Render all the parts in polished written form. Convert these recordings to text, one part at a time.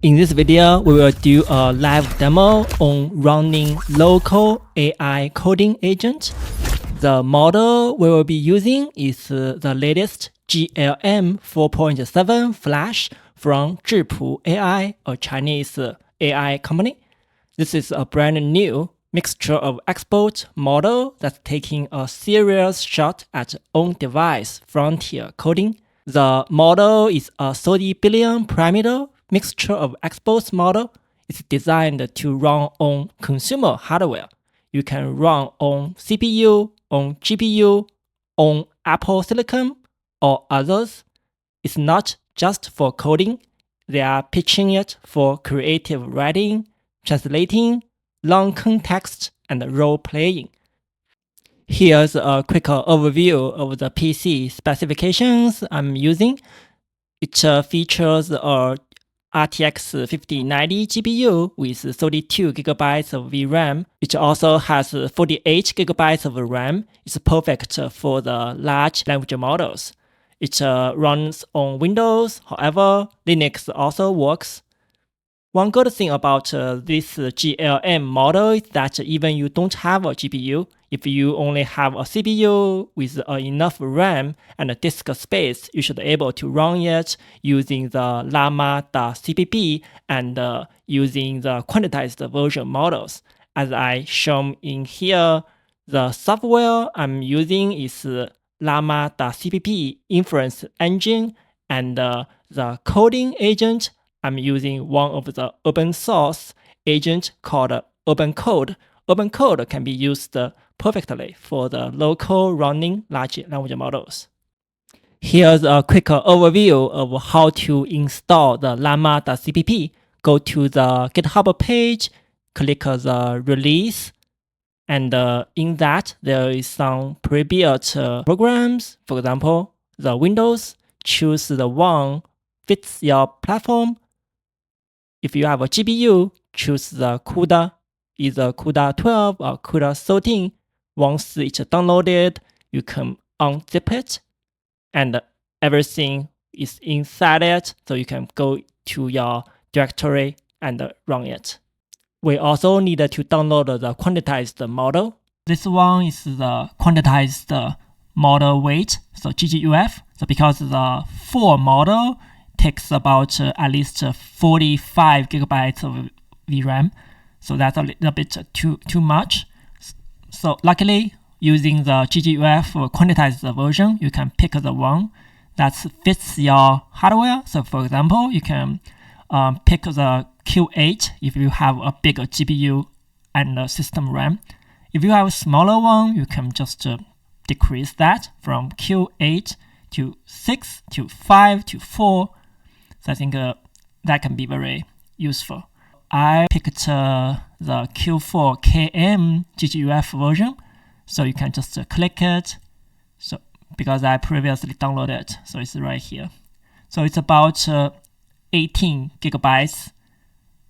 In this video, we will do a live demo on running local AI coding agent. The model we will be using is the latest GLM-4.7-Flash from Zhipu AI, a Chinese AI company. This is a brand new mixture of expert model that's taking a serious shot at on-device frontier coding. The model is a 30 billion parameter mixture of expert model. It's designed to run on consumer hardware. You can run on CPU, on GPU, on Apple Silicon, or others. It's not just for coding. They are pitching it for creative writing, translating, long context, and role-playing. Here's a quick overview of the PC specifications I'm using. It features a RTX 5090 GPU with 32 GB of VRAM. It also has 48 GB of RAM. It's perfect for the large language models. It runs on Windows, however, Linux also works. One good thing about this GLM model is that even you don't have a GPU, if you only have a CPU with enough RAM and disk space, you should be able to run it using the Llama.cpp and using the quantized version models. As I shown in here, the software I'm using is Llama.cpp inference engine, and the coding agent I'm using one of the open source agent called OpenCode. OpenCode can be used perfectly for the local running large language models. Here's a quick overview of how to install the Llama.cpp. Go to the GitHub page, click the release, and in that there is some pre-built programs. For example, the Windows, choose the one fits your platform. If you have a GPU, choose the CUDA, either CUDA 12 or CUDA 13. Once it's downloaded, you can unzip it, and everything is inside it, so you can go to your directory and run it. We also need to download the quantized model. This one is the quantized model weight, so GGUF. So because the full model takes about at least 45 GB of VRAM, so that's a little bit too much. So luckily, using the GGUF quantized version, you can pick the one that fits your hardware. So for example, you can pick the Q8 if you have a bigger GPU and system RAM. If you have a smaller one, you can just decrease that from Q8 to 6 to 5 to 4. So I think that can be very useful. I picked the Q4 KM GGUF version, so you can just click it. So because I previously downloaded it, so it's right here. So it's about 18 GB.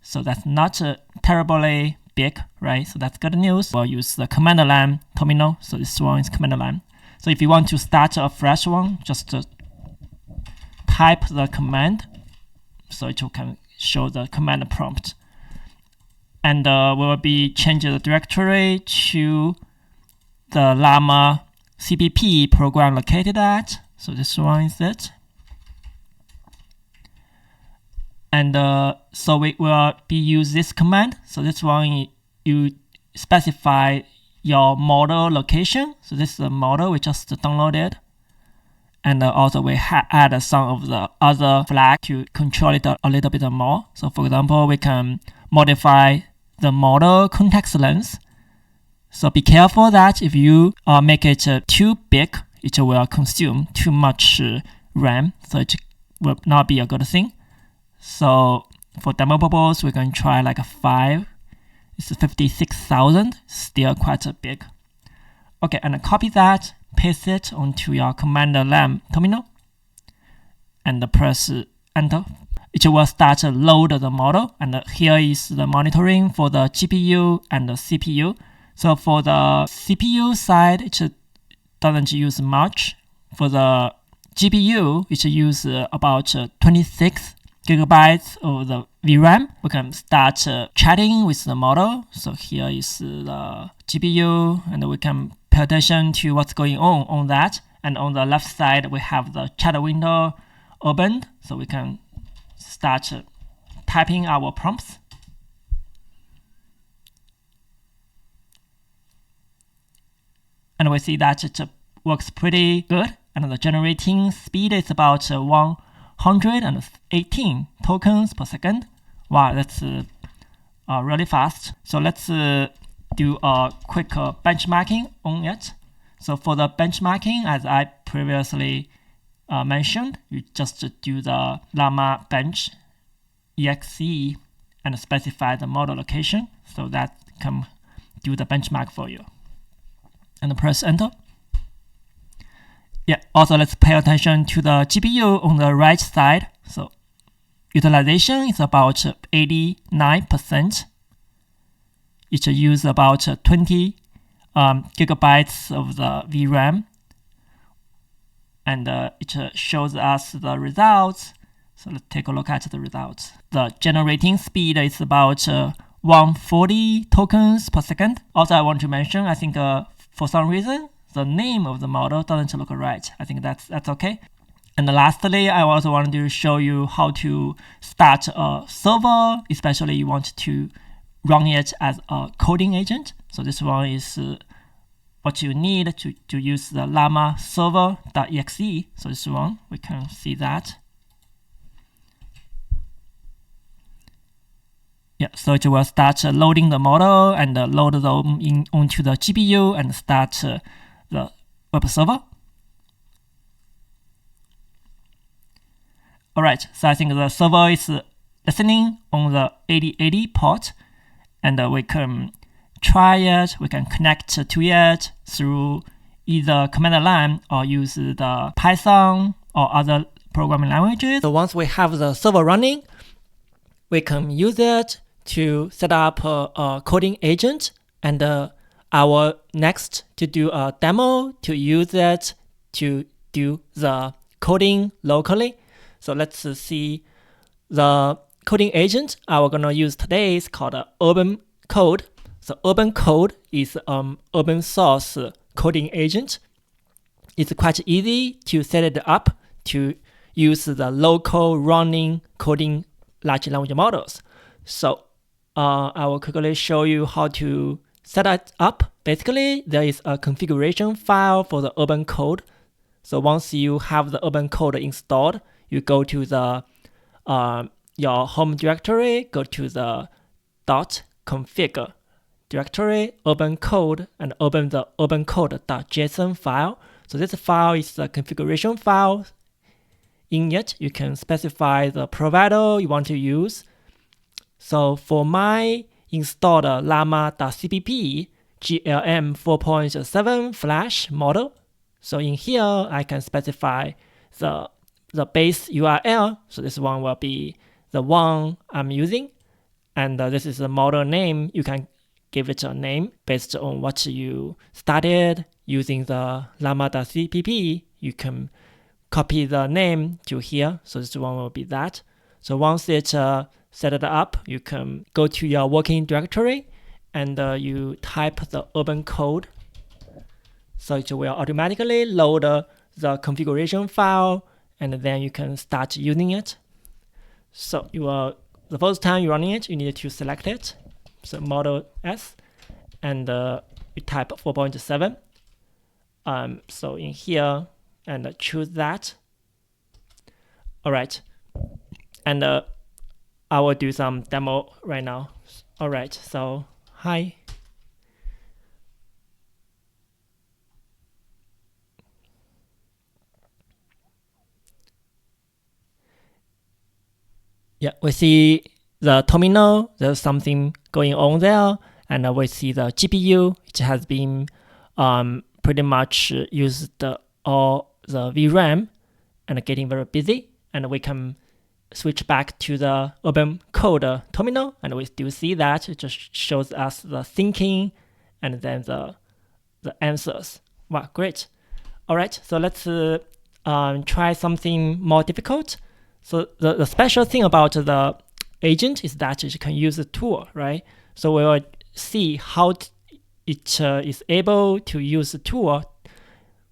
So that's not terribly big, right? So that's good news. We'll use the command line terminal. So this one is command line. So if you want to start a fresh one, just type the command, so it can show the command prompt. And we will be changing the directory to the Llama.cpp program located at. So this one is it. And so we will be use this command. So this one, you specify your model location. So this is the model we just downloaded. And also we add some of the other flag to control it a little bit more. So for example, we can modify the model context length. So be careful that if you make it too big, it will consume too much RAM. So it will not be a good thing. So for demo purpose, we can try like a 5. It's 56,000, still quite big. Okay, and copy that, paste it onto your command line terminal, and press enter. It will start to load the model, and here is the monitoring for the GPU and the CPU. So for the CPU side, it doesn't use much. For the GPU, it uses about 26 gigabytes of the VRAM, we can start chatting with the model. So here is the GPU, and we can pay attention to what's going on that. And on the left side, we have the chat window opened, so we can start typing our prompts. And we see that it works pretty good. And the generating speed is about 118 tokens per second. Wow, that's really fast. So let's do a quick benchmarking on it. So for the benchmarking, as I previously mentioned, you just do the Llama bench exe and specify the model location. So that can do the benchmark for you. And press enter. Yeah, also let's pay attention to the GPU on the right side. So utilization is about 89%. It uses about 20 gigabytes of the VRAM. And it shows us the results. So let's take a look at the results. The generating speed is about 140 tokens per second. Also, I want to mention, I think for some reason, the name of the model doesn't look right. I think that's okay. And lastly, I also wanted to show you how to start a server, especially you want to run it as a coding agent. So this one is what you need to use the llama server.exe. So this one, we can see that. Yeah, so it will start loading the model and load them onto the GPU and start the web server. All right, so I think the server is listening on the 8080 port, and we can try it. We can connect to it through either command line or use the Python or other programming languages. So once we have the server running, we can use it to set up a coding agent, and our next to do a demo to use it to do the coding locally. So let's see the coding agent we're gonna use today is called OpenCode. So OpenCode is open source coding agent. It's quite easy to set it up to use the local running coding large language models. So I will quickly show you how to set it up. Basically, there is a configuration file for the OpenCode. So once you have the OpenCode installed, you go to the your home directory, go to the .config directory, OpenCode, and open the OpenCode.json file. So this file is the configuration file. In it, you can specify the provider you want to use. So for my installed Llama.cpp GLM-4.7-Flash model, so in here I can specify the base URL. So this one will be the one I'm using, and this is the model name. You can give it a name based on what you started using the Llama.cpp. You can copy the name to here. So this one will be that. So once it's set it up, you can go to your working directory and you type the OpenCode. So it will automatically load the configuration file, and then you can start using it. So the first time you're running it, you need to select it. So model S, and you type 4.7. So in here, and choose that. All right, and I will do some demo right now. All right, so hi. Yeah, we see the terminal, there's something going on there, and we see the GPU, it has been pretty much used all the VRAM and getting very busy, and we can switch back to the OpenCode terminal, and we still see that it just shows us the thinking and then the answers. Wow, great. All right, so let's try something more difficult. So the special thing about the agent is that it can use the tool, right? So we will see how it is able to use the tool.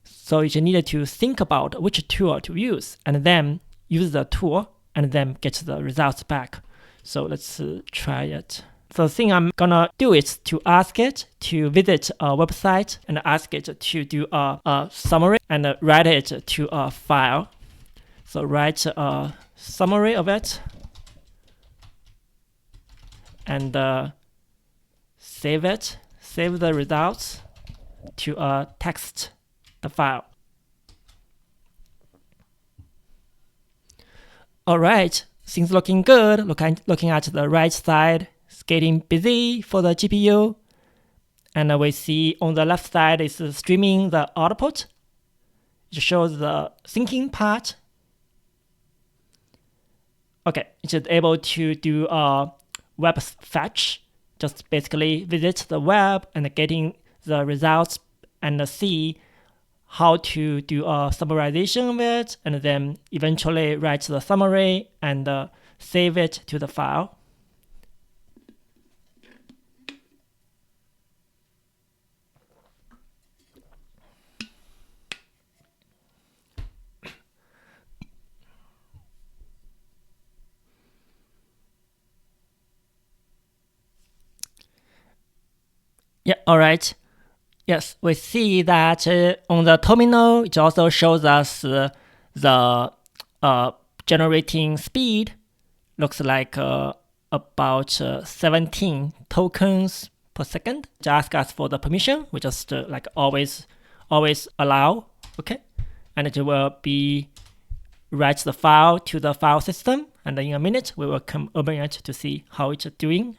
So it needed to think about which tool to use and then use the tool and then get the results back. So let's try it. So the thing I'm gonna do is to ask it to visit a website and ask it to do a summary and write it to a file. So write a summary of it and save it. Save the results to a text file. All right, things looking good. Looking at the right side, it's getting busy for the GPU. And we see on the left side is streaming the output. It shows the thinking part. Okay, it's able to do a web fetch. Just basically visit the web and getting the results and see how to do a summarization of it, and then eventually write the summary and save it to the file. Yeah, all right. Yes, we see that on the terminal, it also shows us the generating speed. Looks like about 17 tokens per second. It asks us for the permission. We just like always allow, okay? And it will be write the file to the file system. And in a minute, we will come open it to see how it's doing.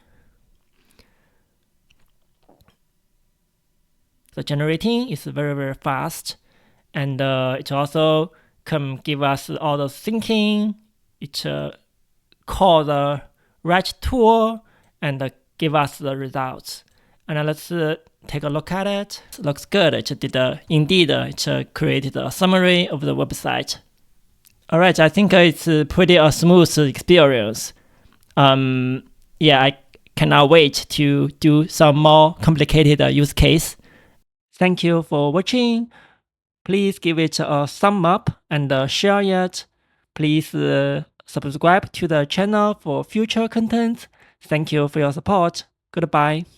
The generating is very fast, and it also can give us all the thinking. It call the right tool and give us the results. And let's take a look at it. It looks good. It did indeed. It created a summary of the website. All right, I think it's pretty a smooth experience. Yeah, I cannot wait to do some more complicated use case. Thank you for watching. Please give it a thumb up and share it. Please subscribe to the channel for future content. Thank you for your support. Goodbye.